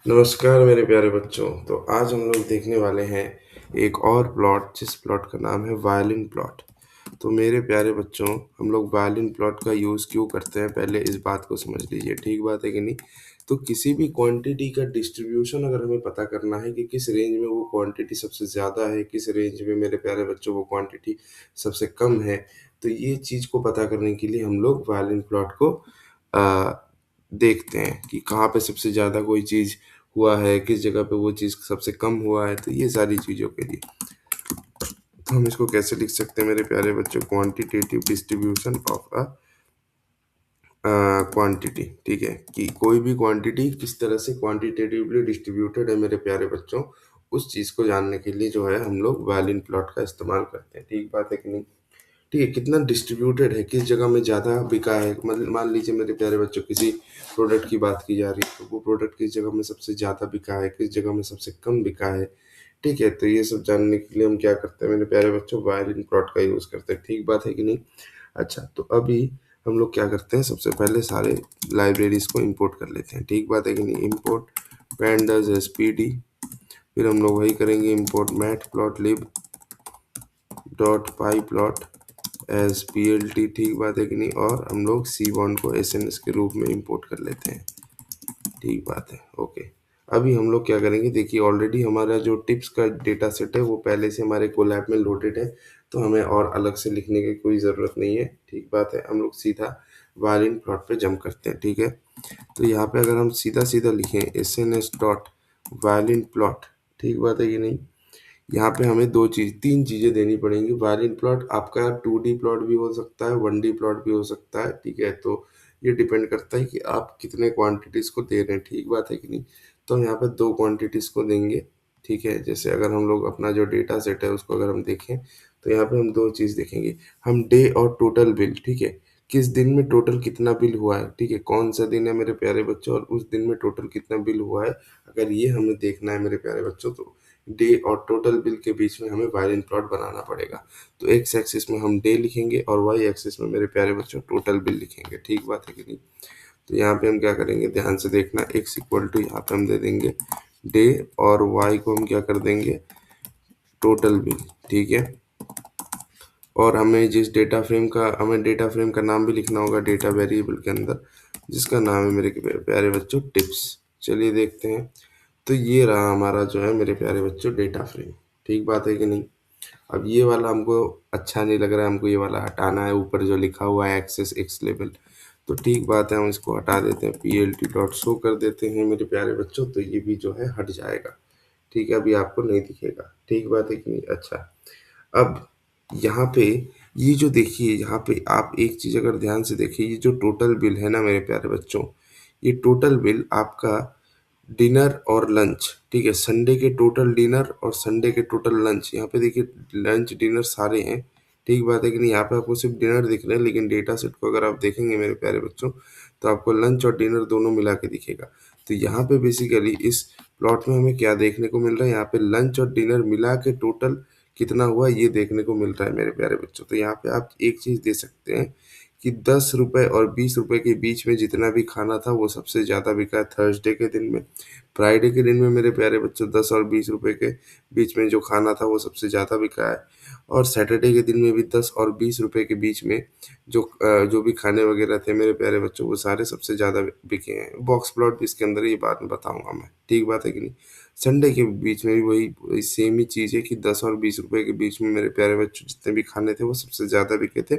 नमस्कार मेरे प्यारे बच्चों। तो आज हम लोग देखने वाले हैं एक और प्लॉट, जिस प्लॉट का नाम है वायलिन प्लॉट। तो मेरे प्यारे बच्चों, हम लोग वायलिन प्लॉट का यूज़ क्यों करते हैं, पहले इस बात को समझ लीजिए। ठीक बात है कि नहीं? तो किसी भी क्वांटिटी का डिस्ट्रीब्यूशन अगर हमें पता करना है कि किस रेंज में वो क्वांटिटी सबसे ज़्यादा है, किस रेंज में मेरे प्यारे बच्चों वो क्वांटिटी सबसे कम है, तो ये चीज़ को पता करने के लिए हम लोग वायलिन प्लॉट को आ, देखते हैं कि कहाँ पे सबसे ज़्यादा कोई चीज़ हुआ है, किस जगह पे वो चीज़ सबसे कम हुआ है। तो ये सारी चीज़ों के लिए तो हम इसको कैसे लिख सकते हैं मेरे प्यारे बच्चों? Quantitative distribution of a quantity. ठीक है, कि कोई भी क्वांटिटी किस तरह से क्वांटिटेटिवली डिस्ट्रीब्यूटेड है मेरे प्यारे बच्चों, उस चीज़ को जानने के लिए जो है हम लोग वैलिन प्लॉट का इस्तेमाल करते हैं। ठीक बात है कि नहीं? ठीक है, कितना डिस्ट्रीब्यूटेड है, किस जगह में ज़्यादा बिका है। मतलब मान लीजिए मेरे प्यारे बच्चों, किसी प्रोडक्ट की बात की जा रही है, तो वो प्रोडक्ट किस जगह में सबसे ज़्यादा बिका है, किस जगह में सबसे कम बिका है। ठीक है, तो ये सब जानने के लिए हम क्या करते हैं मेरे प्यारे बच्चों? वायलिन प्लॉट का यूज़ करते हैं। ठीक बात है कि नहीं? अच्छा, तो अभी हम लोग क्या करते हैं, सबसे पहले सारे लाइब्रेरीज को इंपोर्ट कर लेते हैं। ठीक बात है कि नहीं? इंपोर्ट pandas spd, फिर हम लोग वही करेंगे, इंपोर्ट matplotlib डॉट पाई प्लॉट एज plt। ठीक बात है कि नहीं? और हम लोग cbond को sns के रूप में इंपोर्ट कर लेते हैं। ठीक बात है, ओके। अभी हम लोग क्या करेंगे, देखिए ऑलरेडी हमारा जो टिप्स का डेटा सेट है वो पहले से हमारे कोलैब में लोडेड है, तो हमें और अलग से लिखने की कोई ज़रूरत नहीं है। ठीक बात है, हम लोग सीधा वायलिन प्लॉट पे जंप करते हैं। ठीक है, तो यहाँ पे अगर हम सीधा सीधा लिखें S N S dot violin plot, ठीक बात है कि नहीं? यहाँ पे हमें तीन चीज़ें देनी पड़ेंगी। वायलिन प्लॉट आपका 2D प्लॉट भी हो सकता है, 1D प्लॉट भी हो सकता है। ठीक है, तो ये डिपेंड करता है कि आप कितने क्वांटिटीज़ को दे रहे हैं। ठीक बात है कि नहीं? तो हम यहाँ पे दो क्वांटिटीज़ को देंगे। ठीक है, जैसे अगर हम लोग अपना जो डेटा सेट है उसको अगर हम देखें, तो यहाँ पे हम दो चीज़ देखेंगे, हम डे और टोटल बिल। ठीक है, किस दिन में टोटल कितना बिल हुआ है। ठीक है, कौन सा दिन है मेरे प्यारे बच्चों, और उस दिन में टोटल कितना बिल हुआ है, अगर ये हमें देखना है मेरे प्यारे बच्चों, तो डे और टोटल बिल के बीच में हमें वायलिन प्लॉट बनाना पड़ेगा। तो एक्स एक्सिस में हम डे लिखेंगे और वाई एक्सिस में मेरे प्यारे बच्चों टोटल बिल लिखेंगे। ठीक बात है कि नहीं? तो यहाँ पे हम क्या करेंगे, ध्यान से देखना, एक्स इक्वल टू यहाँ पे हम दे देंगे डे, और वाई को हम क्या कर देंगे, टोटल बिल। ठीक है, और हमें डेटा फ्रेम का नाम भी लिखना होगा डेटा वेरिएबल के अंदर, जिसका नाम है मेरे प्यारे बच्चों टिप्स। चलिए देखते हैं। तो ये रहा हमारा जो है मेरे प्यारे बच्चों डेटा फ्रेम। ठीक बात है कि नहीं? अब ये वाला हमको अच्छा नहीं लग रहा है, हमको ये वाला हटाना है, ऊपर जो लिखा हुआ है एक्सेस एक्स लेवल। तो ठीक बात है, हम इसको हटा देते हैं, plt डॉट शो कर देते हैं मेरे प्यारे बच्चों, तो ये भी जो है हट जाएगा। ठीक है, अभी आपको नहीं दिखेगा। ठीक बात है कि नहीं? अच्छा, अब यहाँ पे ये जो देखिए, यहाँ पे आप एक चीज़ अगर ध्यान से देखिए, ये जो टोटल बिल है ना मेरे प्यारे बच्चों, ये टोटल बिल आपका डिनर और लंच। ठीक है, संडे के टोटल डिनर और संडे के टोटल लंच, यहाँ पे देखिए लंच डिनर सारे हैं। ठीक बात है कि नहीं? यहाँ पे आपको सिर्फ डिनर दिख रहे हैं, लेकिन डेटा सेट को अगर आप देखेंगे मेरे प्यारे बच्चों, तो आपको लंच और डिनर दोनों मिला के दिखेगा। तो यहाँ पे बेसिकली इस प्लॉट में हमें क्या देखने को मिल रहा है, यहाँ पे लंच और डिनर मिला के टोटल कितना हुआ ये देखने को मिल रहा है मेरे प्यारे बच्चों। तो यहाँ पे आप एक चीज़ दे सकते हैं कि 10 रुपये और 20 रुपये के बीच में जितना भी खाना था वो सबसे ज़्यादा बिका है थर्सडे के दिन में। फ्राइडे के दिन में मेरे प्यारे बच्चों 10 और 20 रुपये के बीच में जो खाना था वो सबसे ज़्यादा बिका है। और सैटरडे के दिन में भी 10 और 20 रुपये के बीच में जो भी खाने वगैरह थे मेरे प्यारे बच्चों, वो सारे सबसे ज़्यादा बिके हैं। बॉक्स प्लॉट भी इसके अंदर ये बात बताऊँगा मैं। ठीक बात है कि नहीं? संडे के बीच में भी वही सेम ही चीज़ है कि 10 और 20 रुपये के बीच में मेरे प्यारे बच्चों जितने भी खाने थे वो सबसे ज़्यादा बिके थे।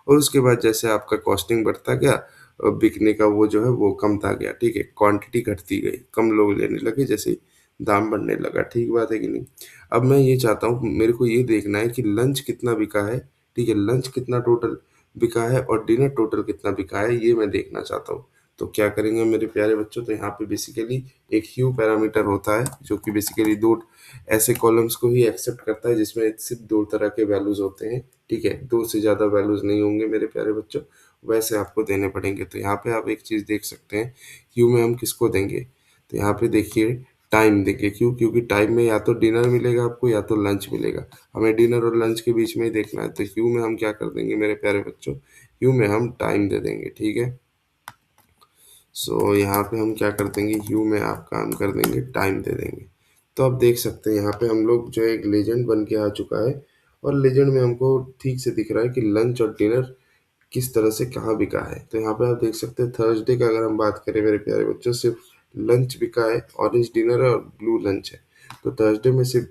और उसके बाद जैसे आपका कॉस्टिंग बढ़ता गया, बिकने का वो जो है वो कमता गया। ठीक है, क्वांटिटी घटती गई, कम लोग लेने लगे जैसे ही दाम बढ़ने लगा। ठीक बात है कि नहीं? अब मैं ये चाहता हूँ, मेरे को ये देखना है कि लंच कितना बिका है। ठीक है, लंच कितना टोटल बिका है और डिनर टोटल कितना बिका है, ये मैं देखना चाहता हूँ। तो क्या करेंगे मेरे प्यारे बच्चों, तो यहाँ पे बेसिकली एक ह्यू पैरामीटर होता है, जो कि बेसिकली दो ऐसे कॉलम्स को ही एक्सेप्ट करता है जिसमें सिर्फ दो तरह के वैल्यूज होते हैं। ठीक है, दो से ज़्यादा वैल्यूज नहीं होंगे मेरे प्यारे बच्चों, वैसे आपको देने पड़ेंगे। तो यहाँ पे आप एक चीज़ देख सकते हैं, क्यू में हम किसको देंगे, तो यहाँ पे देखिए टाइम देंगे। क्यों? क्योंकि टाइम में या तो डिनर मिलेगा आपको या तो लंच मिलेगा, हमें डिनर और लंच के बीच में ही देखना है। तो क्यू में हम क्या कर देंगे मेरे प्यारे बच्चों, क्यू में हम टाइम दे देंगे। ठीक है, सो यहाँ पे हम क्या कर देंगे, ह्यू में आप काम कर देंगे, टाइम दे देंगे। तो आप देख सकते हैं यहाँ पे हम लोग जो है एक लेजेंड बन के आ चुका है, और लेजेंड में हमको ठीक से दिख रहा है कि लंच और डिनर किस तरह से कहाँ बिका है। तो यहाँ पे आप देख सकते हैं थर्सडे का अगर हम बात करें मेरे प्यारे बच्चों, सिर्फ लंच बिका है, ऑरेंज डिनर है और ब्लू लंच है। तो थर्सडे में सिर्फ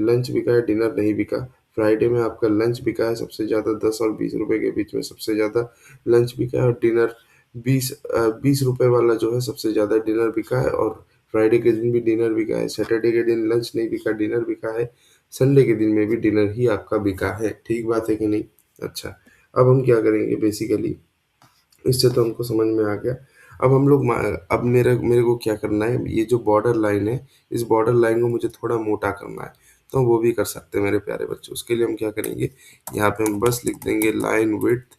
लंच बिका है, डिनर नहीं बिका। फ्राइडे में आपका लंच बिका है सबसे ज़्यादा, 10 और 20 रुपए के बीच में सबसे ज़्यादा लंच बिका है, और डिनर 20 रुपए वाला जो है सबसे ज़्यादा डिनर बिका है। और फ्राइडे के दिन भी डिनर बिका है, सैटरडे के दिन लंच नहीं बिका, डिनर बिका है, संडे के दिन में भी डिनर ही आपका बिका है। ठीक बात है कि नहीं? अच्छा, अब हम क्या करेंगे बेसिकली, इससे तो हमको समझ में आ गया। अब हम लोग अब मेरे मेरे को क्या करना है, ये जो बॉर्डर लाइन है, इस बॉर्डर लाइन को मुझे थोड़ा मोटा करना है। तो वो भी कर सकते हैं मेरे प्यारे बच्चों। उसके लिए हम क्या करेंगे, यहाँ पे हम बस लिख देंगे लाइन विड्थ,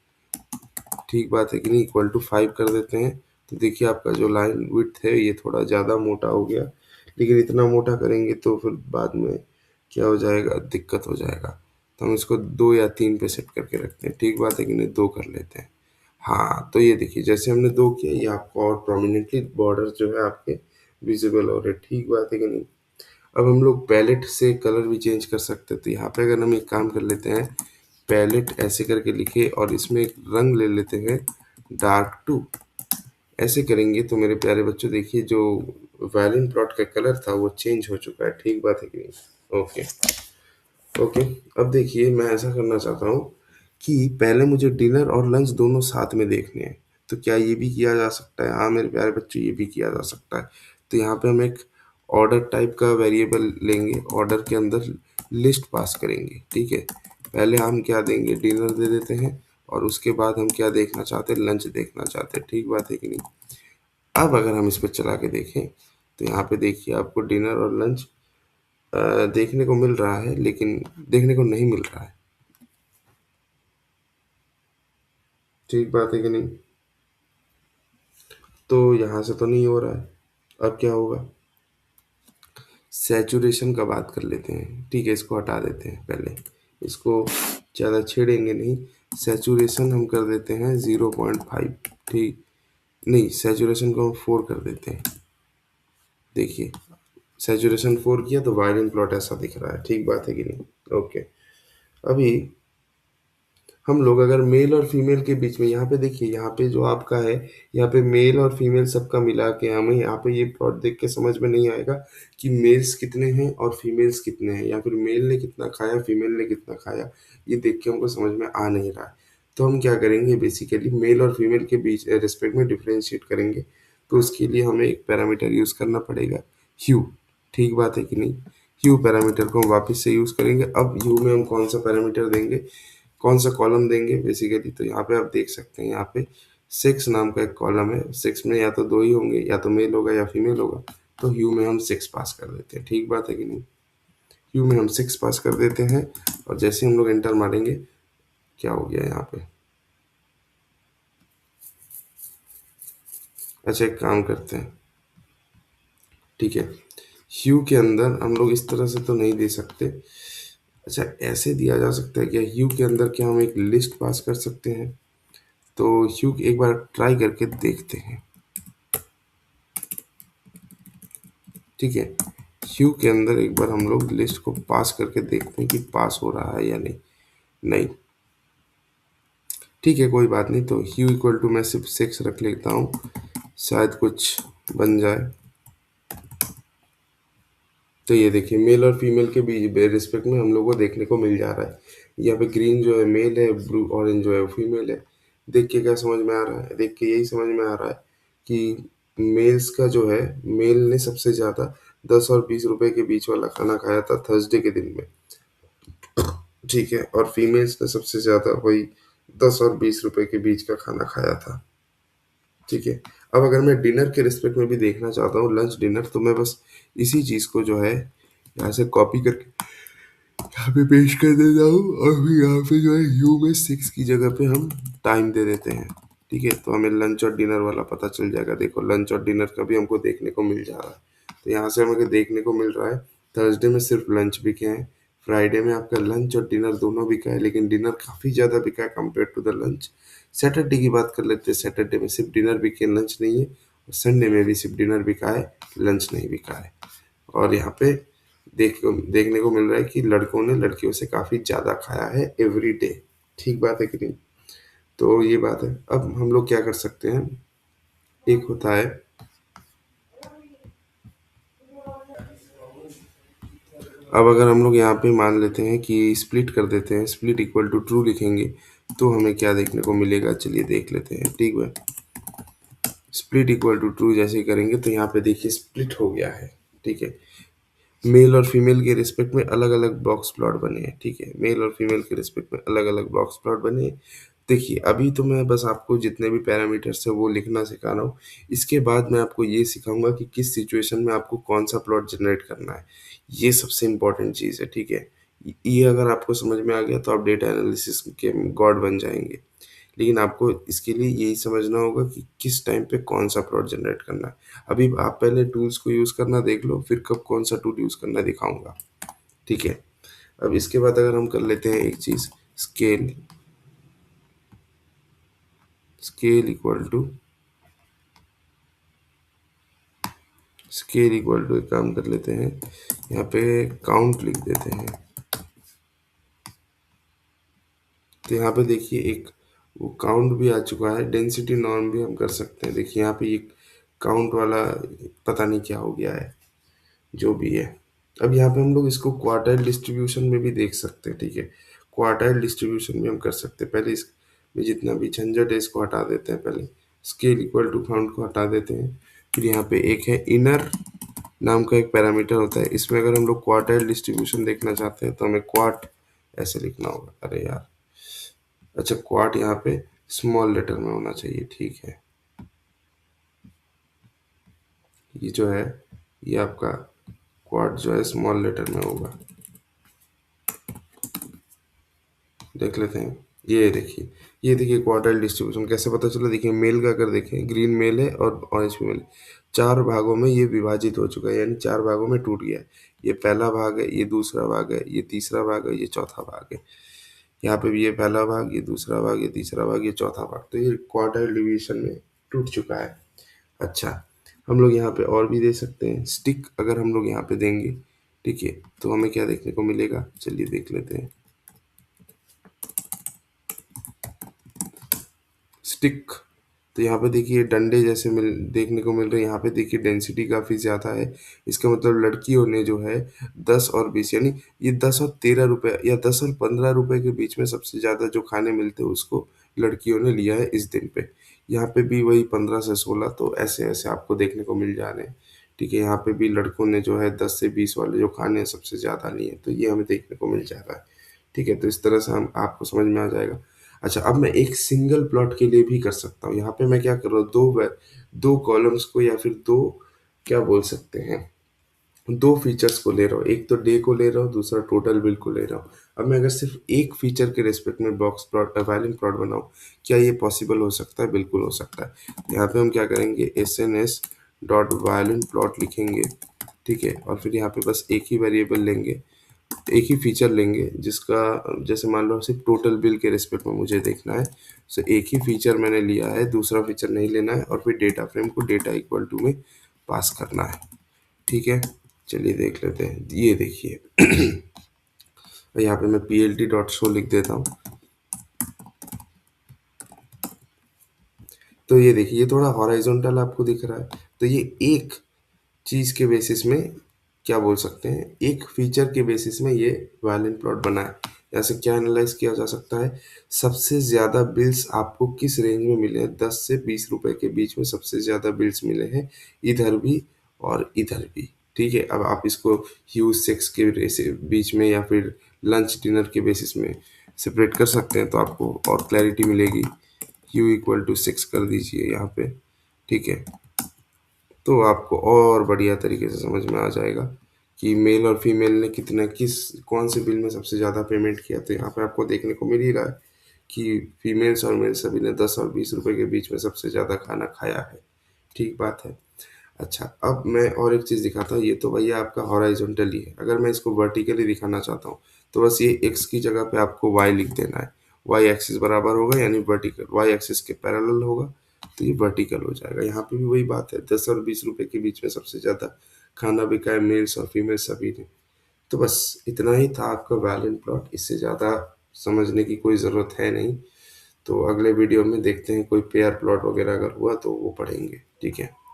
ठीक बात है कि नहीं, इक्वल टू 5 कर देते हैं। तो देखिए आपका जो लाइन विड्थ है ये थोड़ा ज़्यादा मोटा हो गया, लेकिन इतना मोटा करेंगे तो फिर बाद में क्या हो जाएगा, दिक्कत हो जाएगा। तो हम इसको 2 या 3 पे सेट करके रखते हैं, ठीक बात है कि नहीं, 2 कर लेते हैं। हाँ, तो ये देखिए जैसे हमने 2 किया, ये आपको और प्रोमिनेंटली बॉर्डर जो है आपके विजिबल हो रहे, ठीक बात है कि नहीं। अब हम लोग पैलेट से कलर भी चेंज कर सकते हैं। तो यहाँ पे अगर हम एक काम कर लेते हैं, पैलेट ऐसे करके लिखे और इसमें एक रंग ले लेते हैं, डार्क टू। ऐसे करेंगे तो मेरे प्यारे बच्चों देखिए जो वायलिन प्लॉट का कलर था वो चेंज हो चुका है, ठीक बात है कि नहीं। ओके। ओके, अब देखिए मैं ऐसा करना चाहता हूँ कि पहले मुझे डिनर और लंच दोनों साथ में देखने हैं। तो क्या ये भी किया जा सकता है? हाँ मेरे प्यारे बच्चों, ये भी किया जा सकता है। तो यहाँ पे हम एक ऑर्डर टाइप का वेरिएबल लेंगे, ऑर्डर के अंदर लिस्ट पास करेंगे, ठीक है। पहले हम क्या देंगे, डिनर दे देते हैं, और उसके बाद हम क्या देखना चाहते हैं, लंच देखना चाहते हैं, ठीक बात है कि नहीं। अब अगर हम इस पर चला के देखें तो यहाँ पे देखिए आपको डिनर और लंच देखने को मिल रहा है, लेकिन देखने को नहीं मिल रहा है, ठीक बात है कि नहीं। तो यहाँ से तो नहीं हो रहा है। अब क्या होगा, सैचुरेशन का बात कर लेते हैं, ठीक है, इसको हटा देते हैं पहले, इसको ज़्यादा छेड़ेंगे नहीं। सैचुरेशन हम कर देते हैं 0.5, ठीक, नहीं सैचुरेशन को हम 4 कर देते हैं। देखिए सैचुरेशन 4 किया तो वायलिन प्लॉट ऐसा दिख रहा है, ठीक बात है कि नहीं। ओके, अभी हम लोग अगर मेल और फीमेल के बीच में, यहाँ पे देखिए, यहाँ पे जो आपका है, यहाँ पे मेल और फीमेल सबका मिला के हमें यहाँ पे ये प्लॉट देख के समझ में नहीं आएगा कि मेल्स कितने हैं और फीमेल्स कितने हैं, या फिर मेल ने कितना खाया फीमेल ने कितना खाया, ये देख के हमको समझ में आ नहीं रहा है। तो हम क्या करेंगे, बेसिकली मेल और फीमेल के बीच रिस्पेक्ट में डिफ्रेंशिएट करेंगे। तो उसके लिए हमें एक पैरामीटर यूज़ करना पड़ेगा, ह्यू, ठीक बात है कि नहीं। ह्यू पैरामीटर को हम वापस से यूज़ करेंगे। अब ह्यू में हम कौन सा पैरामीटर देंगे, कौन सा कॉलम देंगे बेसिकली, तो यहाँ पे आप देख सकते हैं, यहाँ पे सेक्स नाम का एक कॉलम है। सेक्स में या तो 2 ही होंगे, या तो मेल होगा या फीमेल होगा। तो ह्यू में हम 6 पास कर देते हैं, ठीक बात है कि नहीं। ह्यू में हम 6 पास कर देते हैं, और जैसे हम लोग एंटर मारेंगे, क्या हो गया यहाँ पे, अच्छा एक काम करते हैं, ठीक है, ह्यू के अंदर हम लोग इस तरह से तो नहीं दे सकते। अच्छा ऐसे दिया जा सकता है क्या, ह्यू के अंदर क्या हम एक लिस्ट पास कर सकते हैं? तो ह्यू एक बार ट्राई करके देखते हैं, ठीक है। ह्यू के अंदर एक बार हम लोग लिस्ट को पास करके देखते हैं कि पास हो रहा है या नहीं। नहीं, ठीक है कोई बात नहीं। तो ह्यू इक्वल टू मैं सिर्फ 6 रख लेता हूँ, शायद कुछ बन जाए। तो ये देखिए मेल और फीमेल के बीच रिस्पेक्ट में हम लोग को देखने को मिल जा रहा है। यहाँ पे ग्रीन जो है मेल है, ब्लू ऑरेंज जो है फीमेल है। देख के क्या समझ में आ रहा है, देख के यही समझ में आ रहा है कि मेल्स का जो है, मेल ने सबसे ज़्यादा 10 और 20 रुपए के बीच वाला खाना खाया था थर्सडे के दिन में, ठीक है, और फीमेल्स ने सबसे ज़्यादा वही 10 और 20 रुपए के बीच का खाना खाया था, ठीक है। अब अगर मैं डिनर के रिस्पेक्ट में भी देखना चाहता हूँ, लंच डिनर, तो मैं बस इसी चीज़ को जो है यहाँ से कॉपी करके यहाँ पे पेस्ट कर देता हूँ, और फिर यहाँ पे जो है यू में 6 की जगह पे हम टाइम दे देते हैं, ठीक है। तो हमें लंच और डिनर वाला पता चल जाएगा। देखो लंच और डिनर का भी हमको देखने को मिल जा रहा है। तो यहाँ से हमें देखने को मिल रहा है थर्सडे में सिर्फ लंच बिके हैं, फ्राइडे में आपका लंच और डिनर दोनों बिका है, लेकिन डिनर काफ़ी ज़्यादा बिका है compare to the lunch. Saturday की बात कर लेते हैं, सैटरडे में सिर्फ डिनर बिके, लंच नहीं है। और संडे में भी सिर्फ डिनर बिका है, लंच नहीं बिका है। और यहाँ पे देखने को मिल रहा है कि लड़कों ने लड़कियों से काफ़ी ज़्यादा खाया है एवरी डे। ठीक बात है कि नहीं? तो ये बात है। अब हम लोग क्या कर सकते हैं, एक होता है, अब अगर हम लोग यहाँ पे मान लेते हैं कि स्प्लिट कर देते हैं, स्प्लिट इक्वल टू ट्रू लिखेंगे, तो हमें क्या देखने को मिलेगा, चलिए देख लेते हैं। ठीक है, स्प्लिट इक्वल टू ट्रू जैसे ही करेंगे तो यहाँ पे देखिए स्प्लिट हो गया है। ठीक है, मेल और फीमेल के रिस्पेक्ट में अलग अलग बॉक्स प्लॉट बने हैं। ठीक है, मेल और फीमेल के रिस्पेक्ट में अलग अलग बॉक्स प्लॉट बने हैं। देखिए अभी तो मैं बस आपको जितने भी पैरामीटर्स है वो लिखना सिखा रहा हूँ। इसके बाद मैं आपको ये सिखाऊंगा कि किस सिचुएशन में आपको कौन सा प्लॉट जनरेट करना है। ये सबसे इम्पोर्टेंट चीज़ है। ठीक है, ये अगर आपको समझ में आ गया तो आप डेटा एनालिसिस के गॉड बन जाएंगे। लेकिन आपको इसके लिए यही समझना होगा कि किस टाइम पे कौन सा प्लॉट जनरेट करना है। अभी आप पहले टूल्स को यूज़ करना देख लो, फिर कब कौन सा टूल यूज़ करना दिखाऊंगा। ठीक है, अब इसके बाद अगर हम कर लेते हैं एक चीज़, scale, scale equal to scale equal to एक काम कर लेते हैं, यहाँ पे काउंट लिख देते हैं। तो यहाँ पे देखिए एक वो काउंट भी आ चुका है, डेंसिटी नॉर्म भी हम कर सकते हैं। देखिए यहाँ पे ये काउंट वाला पता नहीं क्या हो गया है, जो भी है। अब यहाँ पे हम लोग इसको क्वार्टाइल डिस्ट्रीब्यूशन में भी देख सकते हैं। ठीक है, क्वार्टाइल डिस्ट्रीब्यूशन भी हम कर सकते हैं। पहले इसमें जितना भी झंझट है इसको हटा देते हैं। पहले स्केल इक्वल टू काउंट को हटा देते हैं। फिर यहाँ पे एक है इनर नाम का एक पैरामीटर होता है। इसमें अगर हम लोग क्वार्टाइल डिस्ट्रीब्यूशन देखना चाहते हैं तो हमें क्वार्ट ऐसे लिखना होगा। अरे यार, अच्छा क्वार्ट यहाँ पे स्मॉल लेटर में होना चाहिए। ठीक है, ये जो है ये आपका क्वार्ट जो है स्मॉल लेटर में होगा। देख लेते हैं, ये देखिए क्वार्टाइल डिस्ट्रीब्यूशन कैसे पता चला। देखिए मेल का अगर देखें, ग्रीन मेल है और ऑरेंज फीमेल, चार भागों में ये विभाजित हो चुका है, यानी चार भागों में टूट गया है। ये पहला भाग है, ये दूसरा भाग है, ये तीसरा भाग है, ये चौथा भाग है। यहाँ पे भी ये पहला भाग, ये दूसरा भाग, ये तीसरा भाग, ये चौथा भाग। तो ये क्वार्टाइल डिवीजन में टूट चुका है। अच्छा, हम लोग यहाँ पे और भी दे सकते हैं। स्टिक अगर हम लोग यहाँ पे देंगे, ठीक है, तो हमें क्या देखने को मिलेगा, चलिए देख लेते हैं। स्टिक, तो यहाँ पे देखिए डंडे जैसे देखने को मिल रहे हैं। यहाँ पे देखिए डेंसिटी काफ़ी ज़्यादा है। इसका मतलब लड़कियों ने जो है 10 और 20, यानी ये 10 और 13 रुपये या 10 और 15 रुपये के बीच में सबसे ज़्यादा जो खाने मिलते हैं उसको लड़कियों ने लिया है इस दिन पे। यहाँ पे भी वही 15 से 16, तो ऐसे ऐसे आपको देखने को मिल जा रहे हैं। ठीक है, यहाँ पे भी लड़कों ने जो है 10 से 20 वाले जो खाने हैं सबसे ज़्यादा लिए हैं, तो ये हमें देखने को मिल जा रहा है। ठीक है, तो इस तरह से हम आपको समझ में आ जाएगा। अच्छा, अब मैं एक सिंगल प्लॉट के लिए भी कर सकता हूँ। यहाँ पे मैं क्या कर रहा हूँ, दो कॉलम्स को या फिर दो, क्या बोल सकते हैं, दो फीचर्स को ले रहा हूँ। एक तो डे को ले रहा हूँ, दूसरा टोटल बिल को ले रहा हूँ। अब मैं अगर सिर्फ एक फीचर के रिस्पेक्ट में बॉक्स प्लॉट वैल्यूम प्लॉट बनाऊँ, क्या ये पॉसिबल हो सकता है? बिल्कुल हो सकता है। यहाँ पे हम क्या करेंगे, SNS डॉट वैल्यूम प्लॉट लिखेंगे। ठीक है, और फिर यहाँ पे बस एक ही वेरिएबल लेंगे, एक ही फीचर लेंगे जिसका, जैसे मान लो सिर्फ टोटल बिल के रिस्पेक्ट में मुझे देखना है, सो एक ही फीचर मैंने लिया है, दूसरा फीचर नहीं लेना है। और फिर डेटा फ्रेम को डेटा इक्वल टू में पास करना है। ठीक है, चलिए देख लेते हैं। ये देखिए यहाँ पे मैं PLT डॉट शो लिख देता हूँ। तो ये देखिए ये थोड़ा हॉराइजॉन्टल आपको दिख रहा है। तो ये एक चीज़ के बेसिस में, क्या बोल सकते हैं, एक फीचर के बेसिस में ये वैलेंट प्लॉट बना है। यहाँ से क्या एनालाइज किया जा सकता है, सबसे ज़्यादा बिल्स आपको किस रेंज में मिले हैं, 10 से 20 रुपए के बीच में सबसे ज़्यादा बिल्स मिले हैं, इधर भी और इधर भी। ठीक है, अब आप इसको ह्यूज सेक्स के बीच में या फिर लंच डिनर के बेसिस में सेपरेट कर सकते हैं, तो आपको और क्लैरिटी मिलेगी। यू इक्वल टू 6 कर दीजिए यहाँ पे। ठीक है, तो आपको और बढ़िया तरीके से समझ में आ जाएगा कि मेल और फीमेल ने कितना, किस कौन से बिल में सबसे ज़्यादा पेमेंट किया। तो यहाँ पे आपको देखने को मिल ही रहा है कि फीमेल्स और मेल सभी ने 10 और 20 रुपए के बीच में सबसे ज़्यादा खाना खाया है। ठीक बात है। अच्छा, अब मैं और एक चीज़ दिखाता हूँ। ये तो भैया आपका हॉराइज़ॉन्टली है। अगर मैं इसको वर्टिकली दिखाना चाहता हूँ, तो बस ये x की जगह पे आपको y लिख देना है। y एक्सिस बराबर होगा यानी वर्टिकल, y एक्सिस के पैरेलल होगा, तो ये वर्टिकल हो जाएगा। यहाँ पे भी वही बात है, 10 और 20 रुपए के बीच में सबसे ज़्यादा खाना बिका है, मेल्स और फीमेल्स सभी ने। तो बस इतना ही था आपका वैलिड प्लॉट, इससे ज़्यादा समझने की कोई ज़रूरत है नहीं। तो अगले वीडियो में देखते हैं, कोई पेयर प्लॉट वगैरह अगर हुआ तो वो पढ़ेंगे। ठीक है।